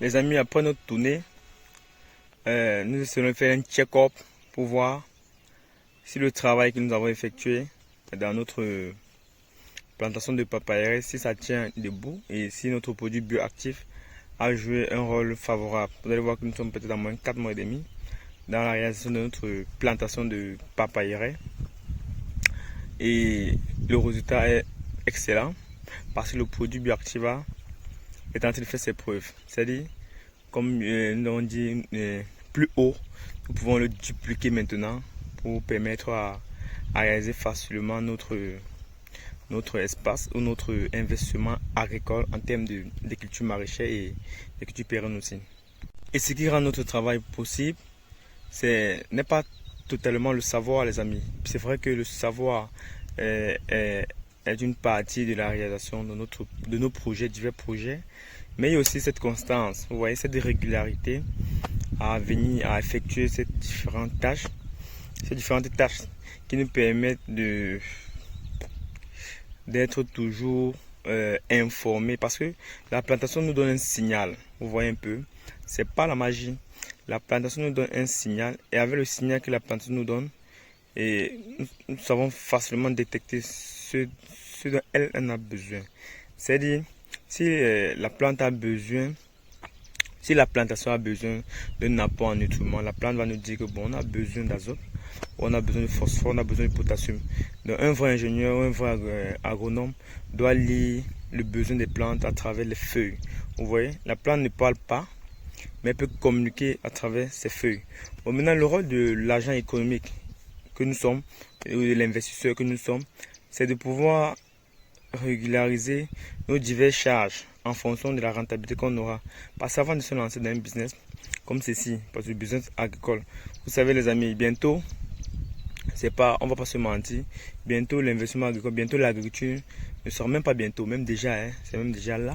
Les amis, après notre tournée, nous essayons de faire un check-up pour voir si le travail que nous avons effectué dans notre plantation de papayerie, si ça tient debout et si notre produit bioactif a joué un rôle favorable. Vous allez voir que nous sommes peut-être à moins de 4 mois et demi dans la réalisation de notre plantation de papayerie et le résultat est excellent parce que le produit bioactiva est en train de faire ses preuves. C'est-à-dire, comme nous avons dit plus haut, nous pouvons le dupliquer maintenant pour permettre à réaliser facilement notre espace ou notre investissement agricole en termes de culture maraîchère et de culture pérenne aussi. Et ce qui rend notre travail possible, n'est pas totalement le savoir, les amis. C'est vrai que le savoir est une partie de la réalisation de nos projets, divers projets, mais il y a aussi cette constance, vous voyez, cette régularité à venir à effectuer ces différentes tâches qui nous permettent d'être toujours informés, parce que la plantation nous donne un signal, vous voyez un peu, c'est pas la magie. La plantation nous donne un signal et avec le signal que la plantation nous donne, et nous savons facilement détecter ce dont elle en a besoin. C'est-à-dire, si la plantation a besoin d'un apport en nutriments, la plante va nous dire que bon, on a besoin d'azote, on a besoin de phosphore, on a besoin de potassium. Donc un vrai ingénieur, un vrai agronome doit lire le besoin des plantes à travers les feuilles. Vous voyez, la plante ne parle pas, mais peut communiquer à travers ses feuilles. Bon, maintenant, le rôle de l'agent économique que nous sommes, ou de l'investisseur que nous sommes, c'est de pouvoir régulariser nos diverses charges en fonction de la rentabilité qu'on aura. Parce qu'avant de se lancer dans un business comme ceci, parce que le business agricole, vous savez les amis, bientôt, on va pas se mentir, bientôt l'investissement agricole, bientôt l'agriculture ne sera même pas bientôt, même déjà, c'est même déjà là.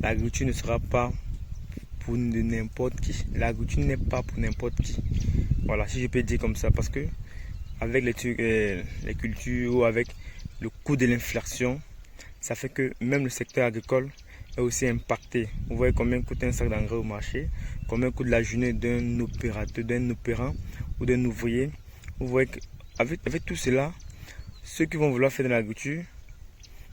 L'agriculture ne sera pas pour n'importe qui. L'agriculture n'est pas pour n'importe qui. Voilà, si je peux dire comme ça, parce que avec les cultures ou avec le coût de l'inflation, ça fait que même le secteur agricole est aussi impacté. Vous voyez combien coûte un sac d'engrais au marché, combien coûte la journée d'un opérateur, d'un opérant ou d'un ouvrier. Vous voyez qu'avec tout cela, ceux qui vont vouloir faire de l'agriculture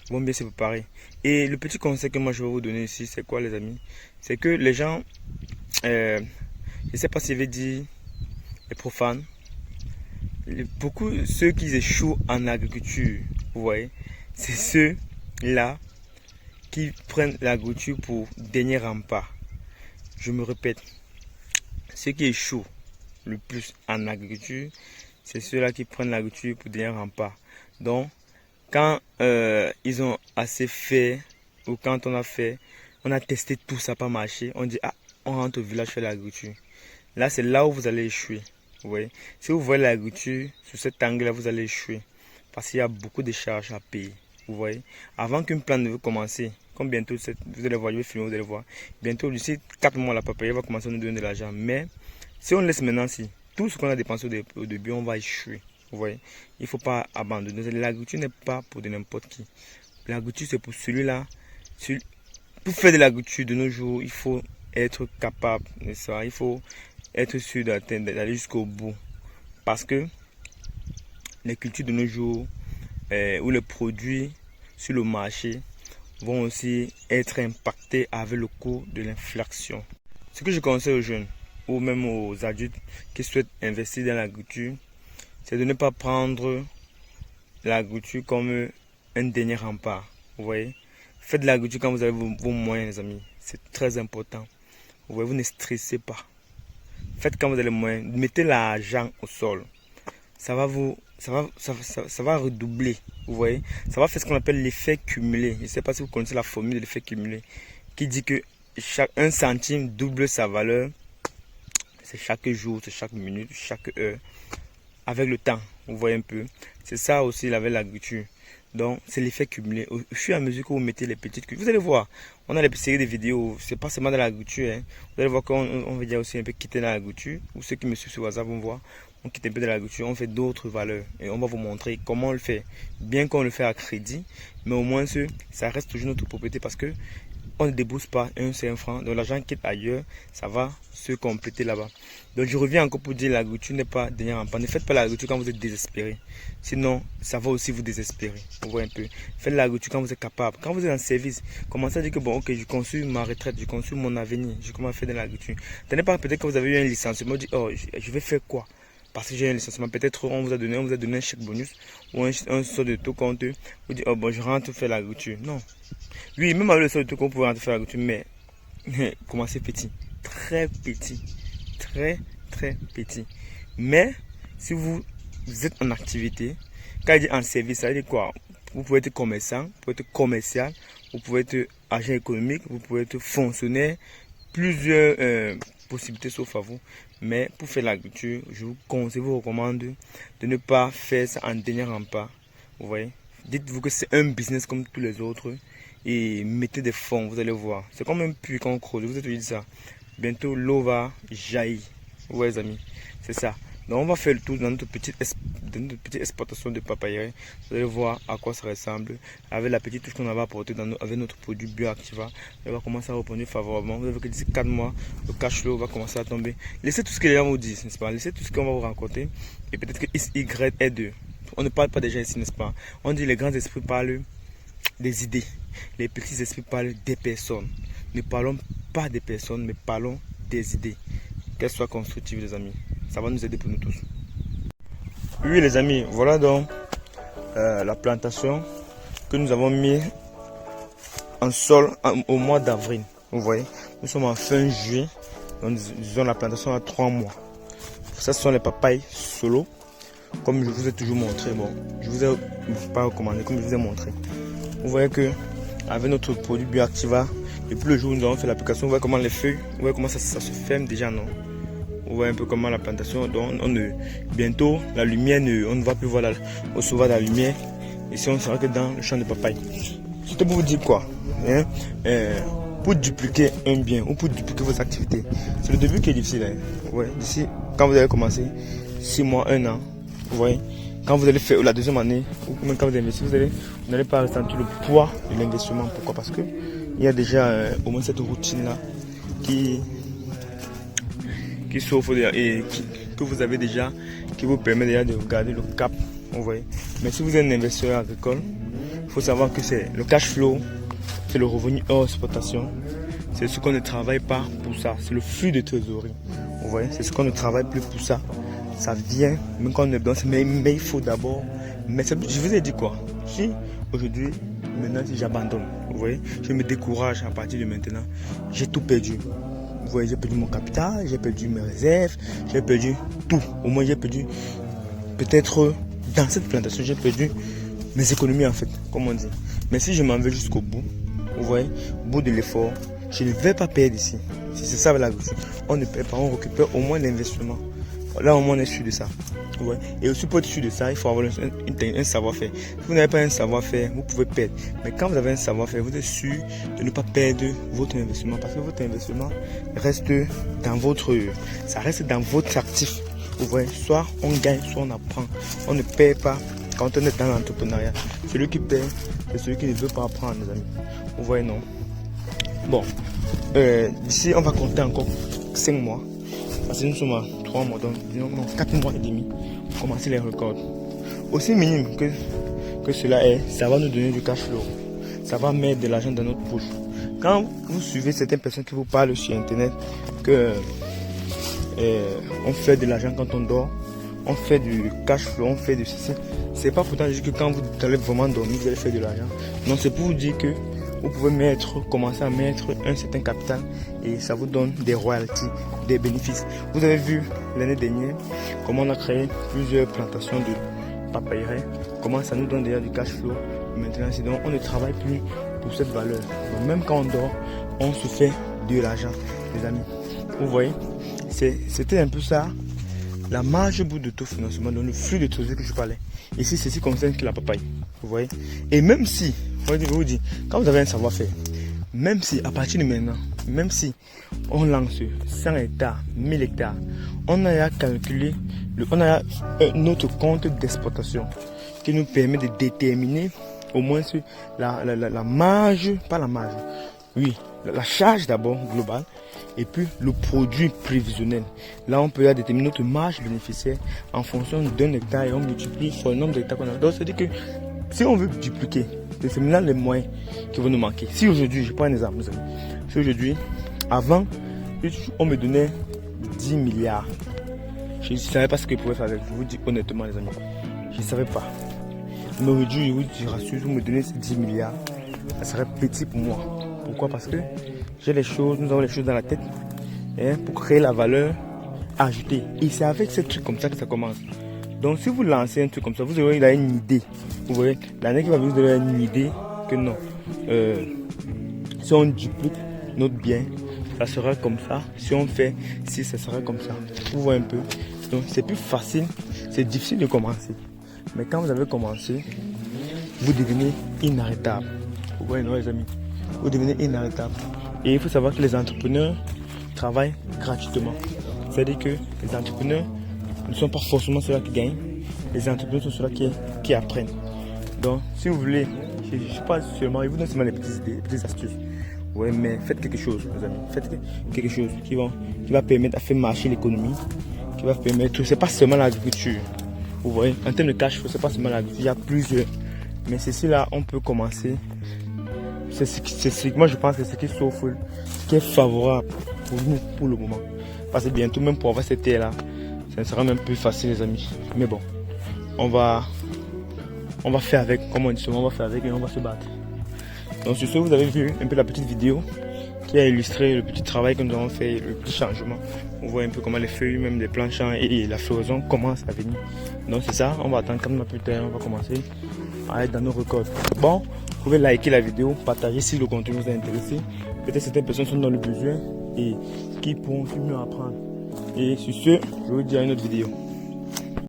vont bien se préparer. Et le petit conseil que moi je vais vous donner ici, c'est quoi les amis? C'est que les gens, je ne sais pas si je vais dire les profanes, ceux qui échouent en agriculture, vous voyez, c'est ceux-là qui prennent l'agriculture pour dernier rempart. Je me répète, ceux qui échouent le plus en agriculture, c'est ceux-là qui prennent l'agriculture pour dernier rempart. Donc, quand ils ont assez fait, ou quand on a testé tout, ça n'a pas marché, on dit, ah, on rentre au village faire l'agriculture. Là, c'est là où vous allez échouer. Vous voyez? Si vous voyez l'agriculture, sur cet angle-là, vous allez échouer. Parce qu'il y a beaucoup de charges à payer. Vous voyez? Avant qu'une plante ne veut commencer, comme bientôt, vous allez voir, je vais filmer, vous allez voir. Bientôt, d'ici 4 mois, la papaye va commencer à nous donner de l'argent. Mais, si on laisse maintenant, tout ce qu'on a dépensé au début, on va échouer. Vous voyez, il ne faut pas abandonner. L'agriculture n'est pas pour de n'importe qui. L'agriculture, c'est pour celui-là. Pour faire de l'agriculture de nos jours, il faut être capable, ça, il faut être sûr d'aller jusqu'au bout. Parce que les cultures de nos jours, ou les produits sur le marché, vont aussi être impactés avec le coût de l'inflation. Ce que je conseille aux jeunes, ou même aux adultes qui souhaitent investir dans l'agriculture, c'est de ne pas prendre l'agriculture comme un dernier rempart. Vous voyez, faites de l'agriculture quand vous avez vos moyens, les amis. C'est très important. Vous voyez, vous ne stressez pas. Faites quand vous avez les moyens. Mettez l'argent au sol. Ça va redoubler. Vous voyez, ça va faire ce qu'on appelle l'effet cumulé. Je ne sais pas si vous connaissez la formule de l'effet cumulé, qui dit que un centime double sa valeur. C'est chaque jour, c'est chaque minute, chaque heure. Avec le temps, vous voyez un peu. C'est ça aussi avec l'agriculture. Donc, c'est l'effet cumulé. Au fur et à mesure que vous mettez les petites cultures, vous allez voir, on a les séries de vidéos, c'est pas seulement dans l'agriculture. Vous allez voir qu'on veut dire aussi un peu quitter dans l'agriculture, ou ceux qui me suivent sur WhatsApp vont voir, on quitte un peu de l'agriculture, on fait d'autres valeurs. Et on va vous montrer comment on le fait. Bien qu'on le fait à crédit, mais au moins ça reste toujours notre propriété parce que on ne débourse pas un seul franc. Donc l'argent qui est ailleurs, ça va se compléter là-bas. Donc je reviens encore pour dire l'agriculture n'est pas dernier rempart. Ne faites pas l'agriculture quand vous êtes désespéré. Sinon, ça va aussi vous désespérer. Vous voyez un peu. Faites l'agriculture quand vous êtes capable. Quand vous êtes en service, commencez à dire que bon, ok, je conçue ma retraite, je conçue mon avenir, je commence à faire de l'agriculture. Tenez pas peut-être que vous avez eu un licenciement, vous dites, oh, je vais faire quoi? Parce que j'ai un licenciement, peut-être on vous a donné un chèque bonus ou un sort de tout compte. Vous dites, oh bon, je rentre faire l'agriculture. Non. Oui, même avec le sort de tout compte, vous pouvez rentrer faire l'agriculture, mais commencez petit. Très petit. Très, très petit. Mais, si vous êtes en activité, quand il dit en service, ça veut dire quoi? Vous pouvez être commerçant, vous pouvez être commercial, vous pouvez être agent économique, vous pouvez être fonctionnaire, plusieurs possibilités sauf à vous. Mais pour faire l'agriculture, je vous conseille, vous recommande de ne pas faire ça en dernier rempart. Vous voyez, dites-vous que c'est un business comme tous les autres et mettez des fonds, vous allez voir. C'est comme un puits qu'on creuse, vous avez dit ça. Bientôt l'eau va jaillir. Vous voyez les amis, c'est ça. Donc on va faire le tour dans notre petite exportation de papayerie. Vous allez voir à quoi ça ressemble. Avec la petite touche qu'on avait apportée avec notre produit Bioactiva, elle va commencer à répondre favorablement. Vous avez que d'ici 4 mois, le cash flow va commencer à tomber. Laissez tout ce que les gens vous disent, n'est-ce pas? Laissez tout ce qu'on va vous rencontrer. Et peut-être que X, Y est 2. On ne parle pas déjà ici, n'est-ce pas? On dit les grands esprits parlent des idées. Les petits esprits parlent des personnes. Ne parlons pas des personnes, mais parlons des idées. Qu'elles soient constructives, les amis. Ça va nous aider pour nous tous. Oui, les amis, voilà donc la plantation que nous avons mis en sol au mois d'avril. Vous voyez, nous sommes en fin juillet. Donc, disons la plantation a 3 mois. Ça, ce sont les papayes solo. Comme je vous ai toujours montré. Bon, je vous ai pas recommandé, comme je vous ai montré. Vous voyez que avec notre produit Bioactiva, depuis le jour où nous avons fait l'application, vous voyez comment les feuilles, vous voyez comment ça se ferme déjà, non? Vous voyez un peu comment la plantation, donc bientôt la lumière, on ne va plus voir recevoir la lumière. Ici on sera que dans le champ de papaye. C'était pour vous dire quoi, hein? Pour dupliquer un bien ou pour dupliquer vos activités, c'est le début qui est difficile. Hein? Ouais, d'ici, quand vous allez commencer, 6 mois, 1 an, vous voyez, quand vous allez faire la deuxième année, ou même quand vous investissez, vous n'allez pas ressentir le poids de l'investissement. Pourquoi? Parce que il y a déjà au moins cette routine là qui s'offre et que vous avez déjà, qui vous permet déjà de garder le cap. Vous voyez. Mais si vous êtes un investisseur agricole, il faut savoir que c'est le cash flow, c'est le revenu hors exportation. C'est ce qu'on ne travaille pas pour ça. C'est le flux de trésorerie. Vous voyez, c'est ce qu'on ne travaille plus pour ça. Ça vient, même quand on est dans mais il faut d'abord. Mais je vous ai dit quoi? Si aujourd'hui, maintenant, si j'abandonne, vous voyez, je me décourage à partir de maintenant, j'ai tout perdu. Vous voyez, j'ai perdu mon capital, j'ai perdu mes réserves, j'ai perdu tout. Au moins, j'ai perdu, peut-être, dans cette plantation, j'ai perdu mes économies en fait, comme on dit. Mais si je m'en vais jusqu'au bout, vous voyez, au bout de l'effort, je ne vais pas perdre ici. Si c'est ça la vie, on ne perd pas, on récupère au moins l'investissement. Là, au moins, on est sûr de ça. Ouais. Et aussi, pour être sûr de ça, il faut avoir un savoir-faire. Si vous n'avez pas un savoir-faire, vous pouvez perdre. Mais quand vous avez un savoir-faire, vous êtes sûr de ne pas perdre votre investissement. Parce que votre investissement reste dans votre, ça reste dans votre actif. Vous voyez, soit on gagne, soit on apprend. On ne perd pas quand on est dans l'entrepreneuriat. Celui qui perd, c'est celui qui ne veut pas apprendre, les amis. Vous voyez, non? Bon, d'ici, on va compter encore 5 mois. Parce que nous sommes à 3 mois, donc disons 4 mois et demi pour commencer les records. Aussi minime que cela est, ça va nous donner du cash flow. Ça va mettre de l'argent dans notre poche. Quand vous suivez certaines personnes qui vous parlent sur internet que on fait de l'argent quand on dort, on fait du cash flow, on fait de ceci, c'est pas pourtant dire que quand vous allez vraiment dormir, vous allez faire de l'argent. Non, c'est pour vous dire que vous pouvez commencer à mettre un certain capital et ça vous donne des royalties, des bénéfices. Vous avez vu l'année dernière comment on a créé plusieurs plantations de papayerie, comment ça nous donne déjà du cash flow. Maintenant, donc, on ne travaille plus pour cette valeur. Donc, même quand on dort, on se fait de l'argent, les amis. Vous voyez, c'était un peu ça, la marge au bout de tout financement, dans le flux de trésorerie que je parlais. Ici, ceci concerne que la papaye. Vous voyez, et même si, je vous dis, quand vous avez un savoir-faire, même si à partir de maintenant, même si on lance 100 hectares, 1000 hectares, on a calculé, on a notre compte d'exploitation qui nous permet de déterminer au moins la marge, pas la marge, Oui, la charge d'abord globale et puis le produit prévisionnel. Là, on peut déterminer notre marge bénéficiaire en fonction d'un hectare et on multiplie sur le nombre d'hectares qu'on a. Donc, c'est-à-dire que si on veut dupliquer, c'est maintenant les moyens qui vont nous manquer. Si aujourd'hui, je prends un exemple, mes amis. Si aujourd'hui, avant, on me donnait 10 milliards. Je ne savais pas ce que je pouvais faire avec. Je vous dis honnêtement, les amis. Je ne savais pas. Mais aujourd'hui, je vous rassure, vous me donnez ces 10 milliards. Ça serait petit pour moi. Pourquoi? Parce que j'ai les choses, nous avons les choses dans la tête pour créer la valeur ajoutée. Et c'est avec ces trucs comme ça que ça commence. Donc si vous lancez un truc comme ça, vous aurez une idée. Vous voyez, l'année qui va venir, vous aurez une idée que non. Si on duplique notre bien, ça sera comme ça. Si on fait, si ça sera comme ça. Vous voyez un peu. Donc c'est plus facile, c'est difficile de commencer. Mais quand vous avez commencé, vous devenez inarrêtable. Vous voyez, non, les amis? Vous devenez inarrêtable. Et il faut savoir que les entrepreneurs travaillent gratuitement. C'est-à-dire que les entrepreneurs ne sont pas forcément ceux-là qui gagnent. Les entrepreneurs sont ceux-là qui apprennent. Donc, si vous voulez, je ne sais pas seulement, je vous donne seulement les petites idées, les petites astuces. Ouais, mais faites quelque chose, mes amis. Faites quelque chose qui va permettre à faire marcher l'économie, qui va permettre. C'est pas seulement l'agriculture. Vous voyez, en termes de cash flow, c'est pas seulement l'agriculture. Il y a plusieurs. Mais ceci là, on peut commencer. Moi je pense que c'est ce qui s'offre, ce qui est favorable pour nous pour le moment. Parce que bientôt, même pour avoir cette terre là, ça sera même plus facile, les amis. Mais bon, on va faire avec, comme on dit souvent, on va faire avec et on va se battre. Donc sur ce, vous avez vu un peu la petite vidéo qui a illustré le petit travail que nous avons fait, le petit changement. On voit un peu comment les feuilles, même des planchons et la floraison commencent à venir. Donc c'est ça, on va attendre quand même plus tard, on va commencer à être dans nos records. Bon, vous pouvez liker la vidéo, partager si le contenu vous a intéressé. Peut-être certaines personnes sont dans le besoin et qui pourront mieux apprendre. Et sur ce, je vous dis à une autre vidéo.